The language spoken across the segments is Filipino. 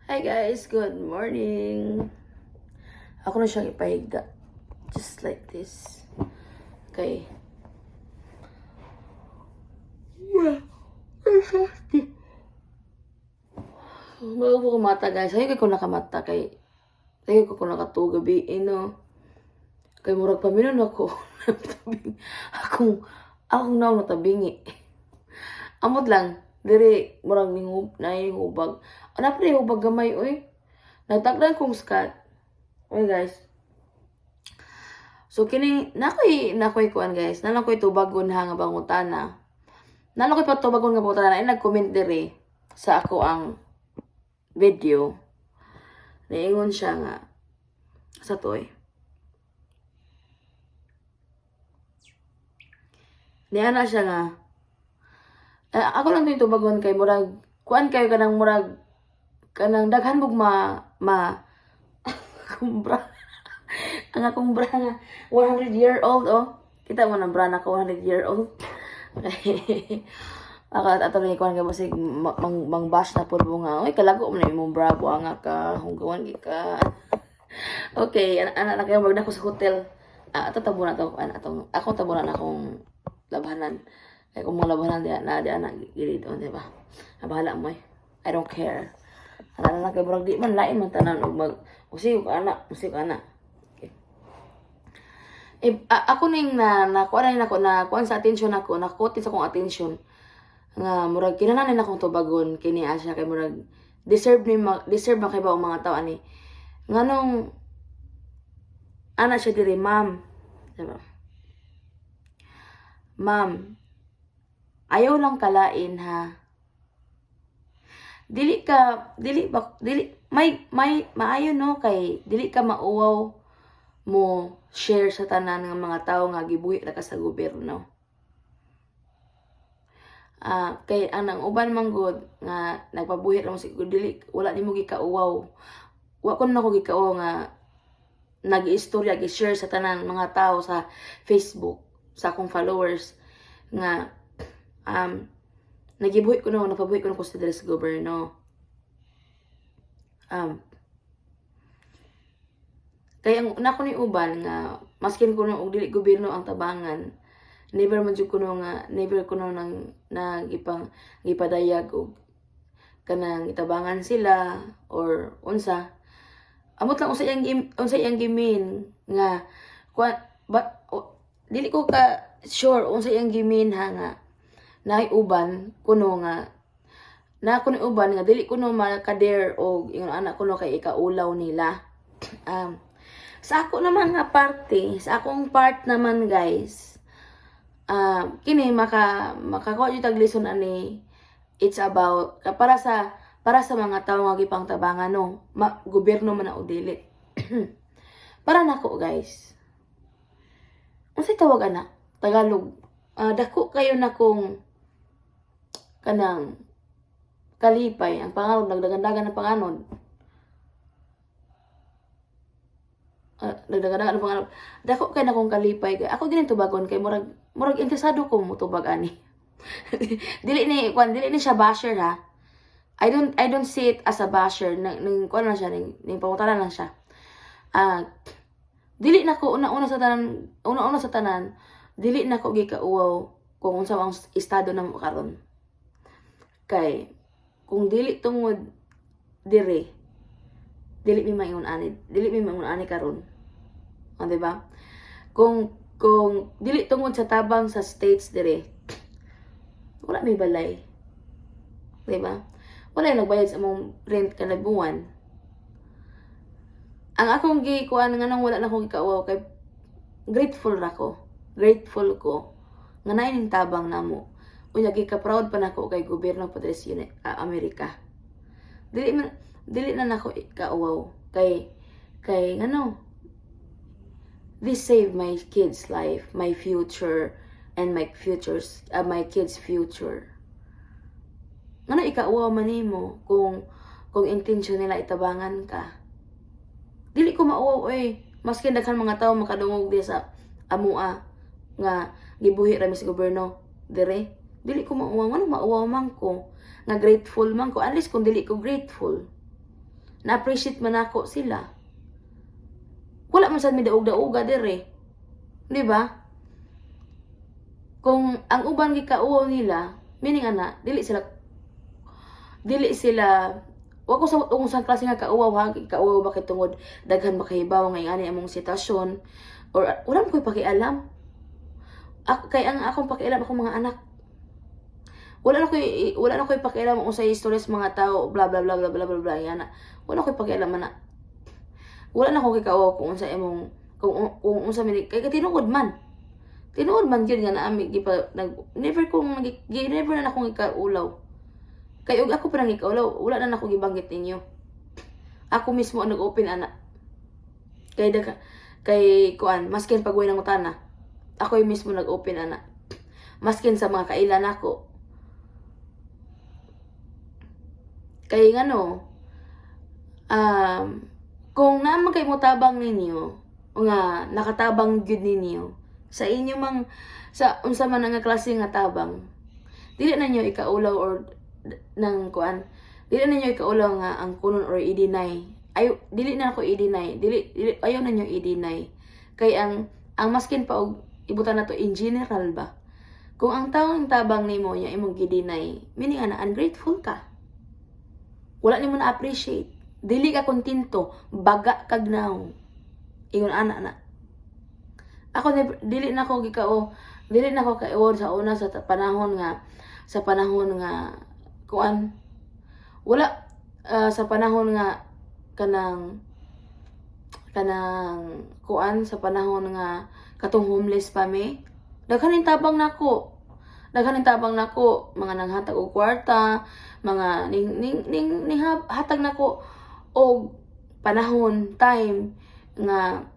Hi guys, good morning. Ako na siyang ipahigda. Just like this. Okay. Bago ko kumata guys. Ayaw ko nakamata kay ayaw ko nakatuga gabi. Kay murag paminon ako. akong naw natabingi. Amot lang. Diri murag hubag. Ano pa rin hubag gamay oy. Nagtagdan kong skat. Oy guys. So kini nakoy kuan guys. Nalang koy tubagon ha nga bangutana. Nalang koy pa tubagon nga bangutana ay nag-comment diri sa ako ang video. Naingon siya nga sa toy. Niya na siya nga ako lang dito tubagon kay murag kuan kayo kanang murag kanang daghan bug kumbra. Ang akong bra nga 100-year-old kita mo nang bra na ko 100-year-old. Ato lang ikuan ka basig mang bash na pud mo nga oy kalago man imong bra buanga ka hunggawan ka. Okay, ana na kayo mag na ko sa hotel. Ato tabunan to ako tabunan akong labanan. Kaya kung mga labanan di na gilid on, di ba? Bahala mo eh. I don't care. Ano na kay murag di man lain man tanan og usig ka ana. Okay. Ako ning nakuha na ako na kuan sa attention ako, nakuha sa akong attention nga murag kinahanglan akong tubagon kini asya kay murag deserve man kay ba ang mga tao ani. Nganong ana siya diri, ma'am. Diba? Ma'am, ayaw lang kalain ha. Dili maayo no kay dili ka mauwaw mo share sa tanan ng mga tao nga gibuhi ra ka sa gobyerno. Kay anang uban man gud nga nagpabuhi ra mo siguro dili wala nimo gikauwaw. Wa ko na ko gikauwaw nga nag-istorya gi-share sa tanan mga tao sa Facebook sa akong followers nga napabuhi ko na sa diri sa gobyerno. Kaya nako ni uban nga maskin ko og dili gobyerno ang tabangan, never ko nang gipadayag og kanang itabangan sila or unsa. Amot lang unsa iyang gimin nga dili ko ka sure unsa iyang gimin ha nga naay uban kuno nga na kuno uban nga dili kuno makader og ingon anak kuno kay ikaulaw nila. Sa ako naman nga parte, sa akong part naman guys, kini makakuha jud tag lesson ani. It's about para sa mga tao nga gipangtabangan no, gobyerno man o dili. Para nako guys. Unsay tawag ana? Tagalog. Dako kayo na kung kanang kalipay ang panganod nagdagandagan ng panganod. Nagdagandagan ng panganod. Dako kayo na kung kalipay. Ako ginin tubagon kay murag interesado ko mo tubag ani. dili ni siya basher ha. I don't see it as a basher. Ning kuan lang siya ning pangutanan lang siya. Dili na ko una sa tanan, dili na ko gikauwaw kung unsa ang estado namo karon. Kay kung dili tungod dili mi maingon ani karon. Di ba? Kung dili tungod sa tabang sa states dire, wala may balay. Di ba? Wala nagbayad sa among rent kada buwan. Ang akong gikuan nga nang wala na akong gikauwaw kay grateful ko nga naay ning tabang namo. Unya gika-proud pa nako kay gobyerno pa diri sa Amerika. Dili na nako ikauwaw kay ngano this save my kids life, my future and my kids future. Ngano ikauwaw man nimo kung intention nila itabangan ka. Dili ko mauwaw maskin daghan mga tawo makadungog di sa amua nga gibuhi ra mi sa gobyerno dire. Dili ko mauwaw man ko nga grateful man ko, at least kung dili ko grateful na-appreciate man ako sila. Wala man sad mi daog-daoga dire. Di ba? Kung ang uban gikauaw nila, meaning ana, dili sila wa ko sa unsang klase nga kauaw ha, kauaw bakit tungod daghan makahibaw nga ani among sitwasyon or wala mo koy pakialam. Kay ang akong pakialam akong mga anak. Wala na koy pakialam kung sa stories mga tao bla bla bla bla bla bla bla yana. Wala koy pakialam ana. Wala na ko kikauaw kung unsa imong kung unsa mi kay tinuod man. Tinuod man gyud nga naami never na akong ikaulaw. Kay og ako pa nang ikaulaw, wala na nako gibanggit ninyo. Ako mismo ang nag-open ana. Kay kuan, maskin pagway ng utana. Ako yung mismo nag-open ana. Maskin sa mga kailan ako. Kay ngano, kung naman kay mo tabang ninyo, o nga nakatabang gyud ninyo sa inyo mang sa unsa man nga klase nga tabang, dili na nyo ikaulaw or ng kuan, dili na nyo ikaulaw nga ang kunon or i-deny. Dili na ako i-deny, dili ayaw na nyo i-deny. Kay ang maskin pa og ibutan na to in general ba, kung ang taong tabang nimo niya imong gi-deny, meaning ana ungrateful ka, wala nimo na appreciate, dili ka kontento, baga kag naong ingon ana. Ako dili na ko kaiwon sa una sa panahon nga kuan, wala sa panahon nga kanang kuan, sa panahon nga katong homeless pa mi, daghaning tabang nako, mga nanghatag og kwarta, mga ning hatag nako og panahon, time nga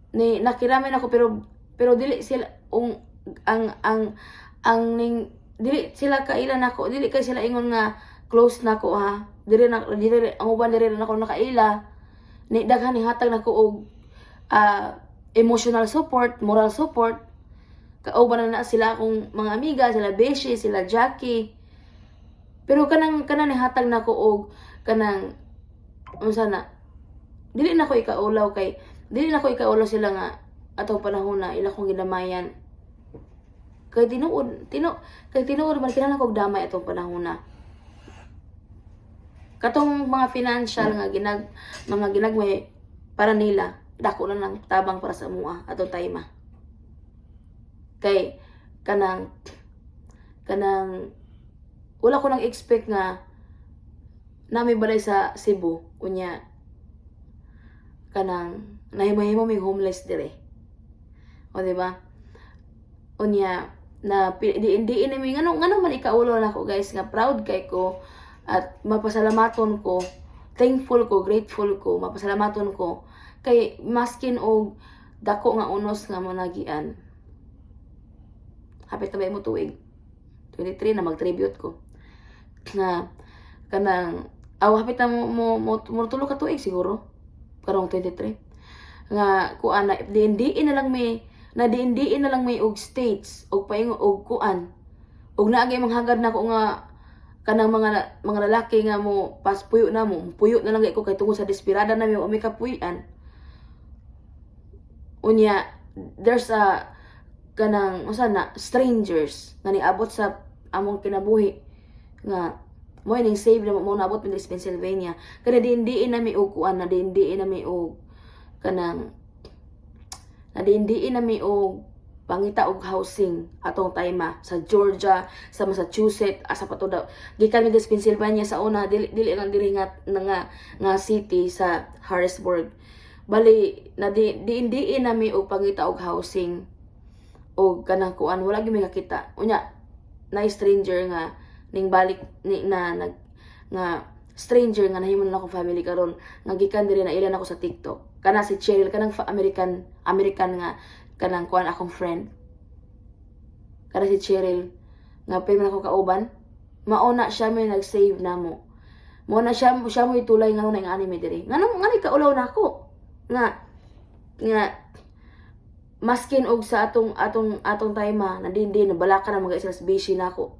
ni nakiramay nako, pero dili sila ang ning dili sila kailan nako, dili kay sila ingon nga close nako ha, dili ang uban diri na ako nakaila, ni daghan ni hatag nako og emotional support, moral support. Kauban na sila akong mga amiga, sila Beshi, sila Jackie. Pero kanang ni hatag nako og kanang unsa na, dili na ko ikaulaw sila nga atong panahon na ila kong ginamayan. Kay tinuod man kinahanglan kog damay atong panahon na. Katong mga financial nga mga ginagmay para nila, dako na ng tabang para sa mua atong time. Kay kanang wala ko nang expect nga nami balay sa Cebu unya kanang nahimo may homeless dire. O di ba? Unya na diin mi ngano man ikaulo na ko guys, nga proud kay ko at mapasalamaton ko, thankful ko, grateful ko, mapasalamaton ko kay maskin og dako nga unos nga mo nagian. Hapit na ba mo tuig 23 na mag-tribute ko na kanang hapit na mo tulo ka tuig siguro karong 23 nga kuan na diin na lang may og states og paingon og kuan og naagay manghagad na ko nga kanang mga lalaki nga mo paspuyo na lang ko kay tungod sa desperada na mi kapuy-an. Unya there's a kanang usa na strangers nga niabot sa among kinabuhi nga mo ning save na mo naabot mi sa Pennsylvania kada diin na mi og kuan, na diin na mi og kanang na mi og pangita og housing atong time sa Georgia, sa Massachusetts, asa pa to daw gikan mi sa Pennsylvania sa una, dili lang diri nga city sa Harrisburg. Bali na diin na mi og pangita og housing og kanang kuan, wala gyud mi nakita. Unya na stranger nga ning balik nga stranger nga nahimon na akong family karon nga gikan diri na ilan ako sa TikTok. Kana si Cheryl, kanang American nga kanang kuan akong friend. Kana si Cheryl nga pay man ako kauban. Mauna siya may nag-save namo. Mo na siya mo itulay nga nga anime diri. Ngano kaulaw na ako. Nga maskin og sa atong time na din nabalakan na mga islas busy nako.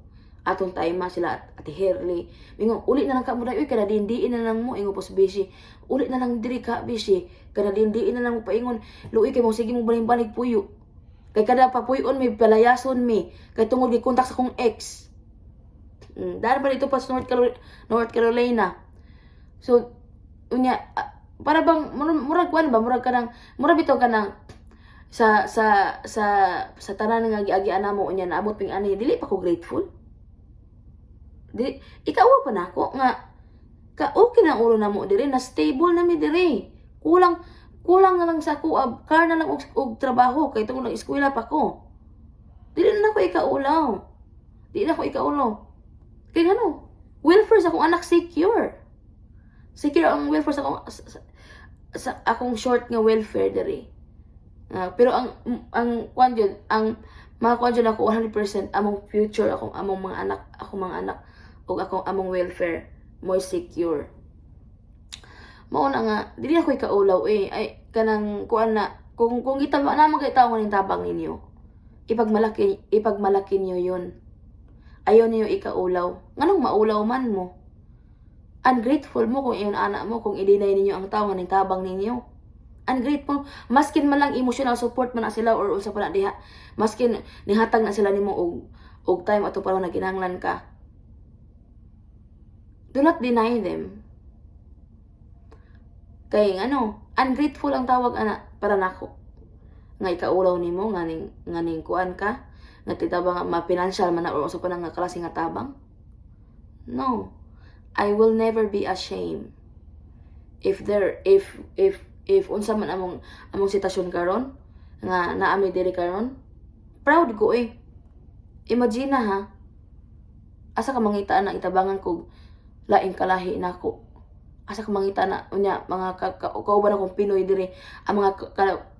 atong time sila at Ate Herly. Mingo, uli na lang ka mo na, uy, kada dindiin na lang mo, ingo pos busy. Uli na lang diri ka, busy. Kada dindiin na lang mo paingon, luoy kay mo, sige mo baling-balik puyo. Kay kada papuyon may palayason mi. Kay tungod gi kontak sa kong ex. Dahil ba dito pa sa North Carolina. So, unya, para bang, murag kwan ba, murag bitaw ka ng, sa tanan nga giagian namo unya naabot ping ani dili pa ko grateful. Dili ikaw pa nako nga ka okay na ulo namo diri na stable na mi diri. Kulang na lang sa ako car na lang og trabaho kay tungod nag eskwela pa ko. Dili na ako ikaulaw. Dili na ako ikaulaw. Kay ngano? Welfare sa akong anak secure. Secure ang welfare sa akong short nga welfare diri. Pero ang kwan yun, ang mga kwan yun ako 100% among future, among mga anak, o among welfare, more secure. Mauna nga, dili ako ikaulaw ay, kanang kuan na, kung itaba na mga itaw ng tabang ninyo, ipagmalaki niyo yun. Ayaw niyo ikaulaw. Nganong maulaw man mo? Ungrateful mo kung iyon anak mo, kung i-deny ninyo ang tao ng tabang ninyo. Ungrateful, maskin man lang emotional support man na sila or usa pa na diha, maskin nihatag na sila nimo og time ato para naginahanglan ka. Do not deny them. Kay ungrateful ang tawag ana para nako. Nga ikaulaw nimo nganing kuan ka, nga titabang ma-financial man na or usa pa na nga klase nga tabang. No. I will never be ashamed if unsa man among sitwasyon karon nga naami diri karon, proud ko imagine ha, asa ka mangita na itabangan kog laing kalahi nako, asa ka mangita na unya mga kauban akong Pinoy diri, ang mga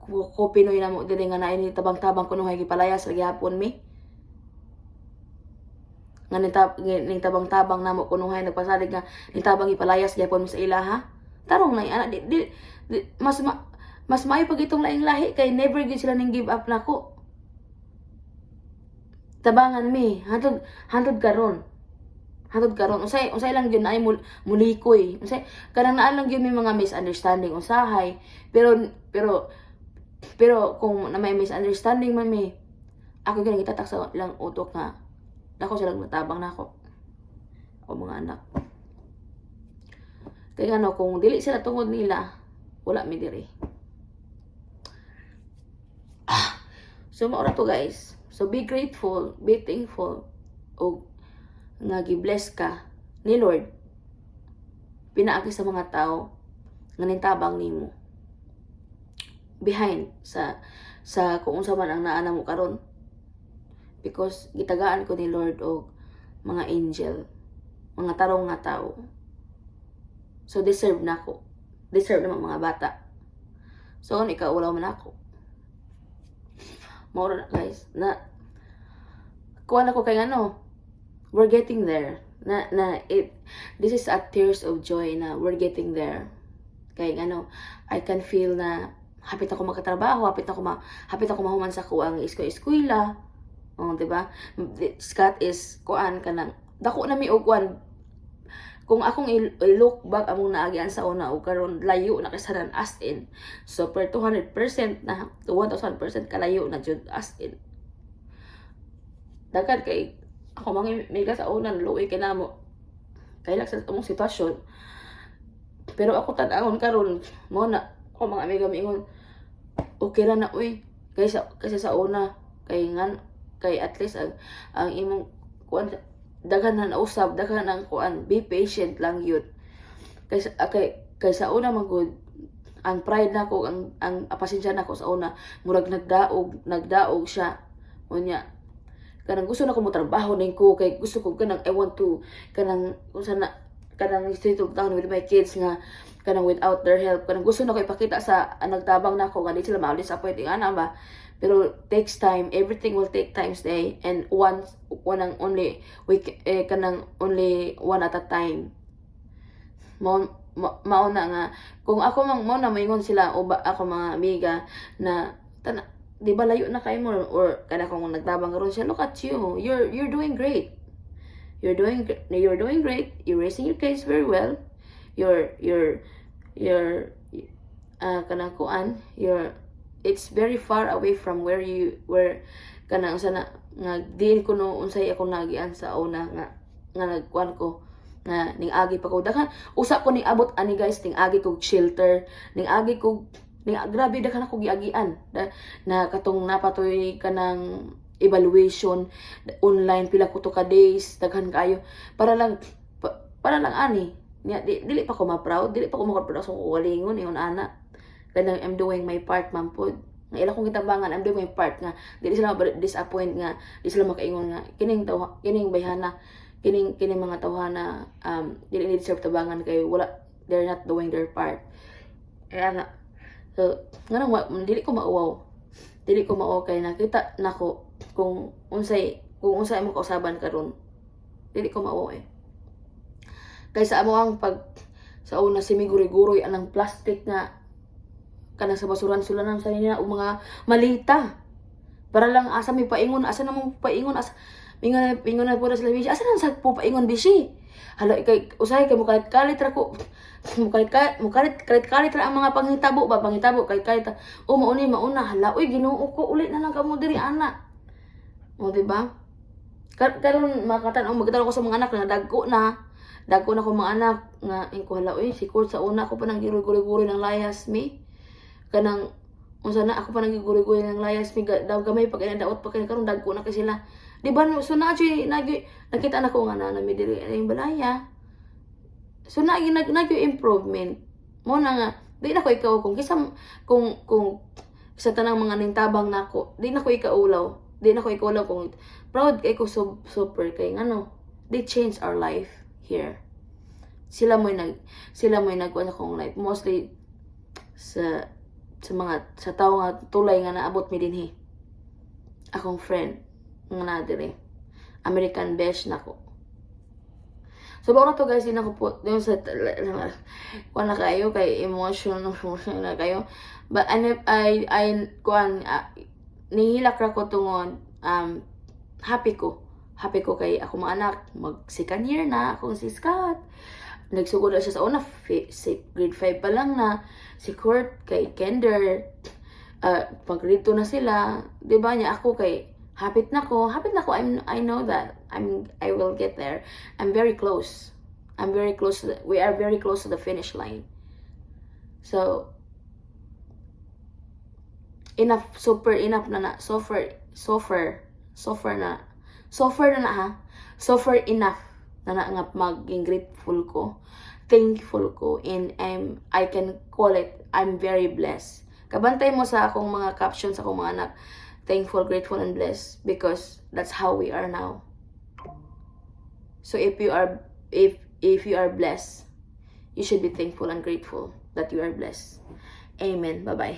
ko Pinoy namo diri nga naay ni tabang-tabang kuno hay gipalayas lagi hapon mi nga ning tabang-tabang namo kuno hay nagpasalig nga ning tabang gipalayas gyapon mi sa ila ha. Tarong na ana mas maayo pag itong laing lahi kay never gid sila ning give up nako. Tabangan mi hantud karon. Unsay lang gyud naay mulikoy. Unsay kanang naa lang gyud may mga misunderstanding usahay. Pero kung na may misunderstanding man mi, ako gyud gitatak sa lang utok nga dako sila matabang nako. O mga anak. Kaya kung dili sila tungod nila, wala mi diri. So maura to guys. So be grateful, be thankful, o nga gi-bless ka ni Lord. Pinaagi sa mga tao nga nintabang nimo. Behind sa kung unsa man ang naana mo karon. Because gitagaan ko ni Lord og mga angel, mga tarong nga tao. So, deserve na ako. Deserve naman mga bata. So, ikaulaw man ako. Maura na guys. Kuha na ko kay we're getting there. This is a tears of joy na we're getting there. Kay I can feel na hapit ako magkatrabaho, hapit ako mahuman sa kuang eskwela. Diba? Scott is kuan kanang dako na mi og kuan. Kung akong i-look back among naagian sa una o karon layo na kasaran as in. So per 200% na to 1000% kalayo na jud as in. Daghan kay ako mga mega sa una luoy kay namo. Kay lang sa among sitwasyon. Pero ako tan-awon karon mo na ako mga amiga mingon okay ra na uy kaysa sa una kay at least ang imong kuan daghan na usab, daghan ang kuan, be patient lang yun. Kaysa una magud ang pride nako, ang pasensya nako sa una, murag nagdaog siya. Unya, kanang gusto nako mo trabaho ning ko kay gusto ko kanang I want to kanang unsa na kanang settle down with my kids nga kanang without their help. Kanang gusto nako ipakita sa nagtabang nako nga di sila ma-disappoint ana ba. Pero takes time, everything will take times day and only one at a time. Mauna nga kung ako mo na maingon sila o ako mga amiga na di ba layo na kayo mo or kana kung nagtabang karon siya, look at you, you're doing great. you're doing great. You're raising your kids very well. You're kanang kuan, it's very far away from where kanang sana nga diin ko no unsay ako nagian sa una nga nagkuan ko nga ning agi pa ko dakan usa ko ni abot ani guys ning agi kog shelter grabe dakan ako giagian na katong napatoy kanang evaluation online pila ko to ka days daghan kayo para lang ani dili pa ko ma-proud dili pa ko ma-proud sa kuwalingon ingon ana kanang I'm doing my part man pod nga ila kong gitabangan I'm doing my part nga dili sila disappoint nga di sila makaingon nga kining bayhana kining mga tawhana dili ni deserve tabangan kay wala they're not doing their part kaya na so nganong dili ko mauwaw kay nakita nako kung unsay mo kausaban karon dili ko mauwaw kay sa amo ang sa una simiguri-guroy anang plastic nga kanang sa basuran-sulanan sa nila o mga malita para lang asa may paingon asa na mo paingon asa pingon na pura sila bisi asa na sa po paingon bisi hala kay usay kay mukalit ra ko mukalit ra ang mga panghitabo kay mauna hala uy Ginoo ko uli na lang kamo diri ana o diba karon magtan ko sa mga anak na dagko na ko mga anak nga ingko hala uy sikor sa una ko pa nang guri-guri ng layas mi kanang unsa na ako pa nagiguri-guri ng layas mi daw gamay pag daot pa kay karon dagko na kay sila di ba so nakita na ko nga na mi diri ang balaya so nag improvement mo na nga di na ko ikaw kung sa tanang mga nintabang nako di na ko ikaulaw kung proud kay ko super kay ngano they change our life here sila mo'y nagkuha akong life mostly sa tao nga tulay nga naabot mi dinhi akong friend nga na diri American besh nako so bago na to guys din ako po yung sa wala kayo kay emotional na kayo but I kuan nihilak ra ko tungod happy ko kay ako mga anak mag second year na akong si Scott nagsugod na siya sa una grade 5 pa lang na si Kurt kay Kender pag-grade 2 na sila di ba niya ako kay hapit na ko I know that I will get there I'm very close we are very close to the finish line so enough na na suffer enough na nga maging grateful ko thankful ko and I can call it I'm very blessed kabantay mo sa akong mga captions sa akong mga anak thankful grateful and blessed because that's how we are now so if you are blessed you should be thankful and grateful that you are blessed amen bye bye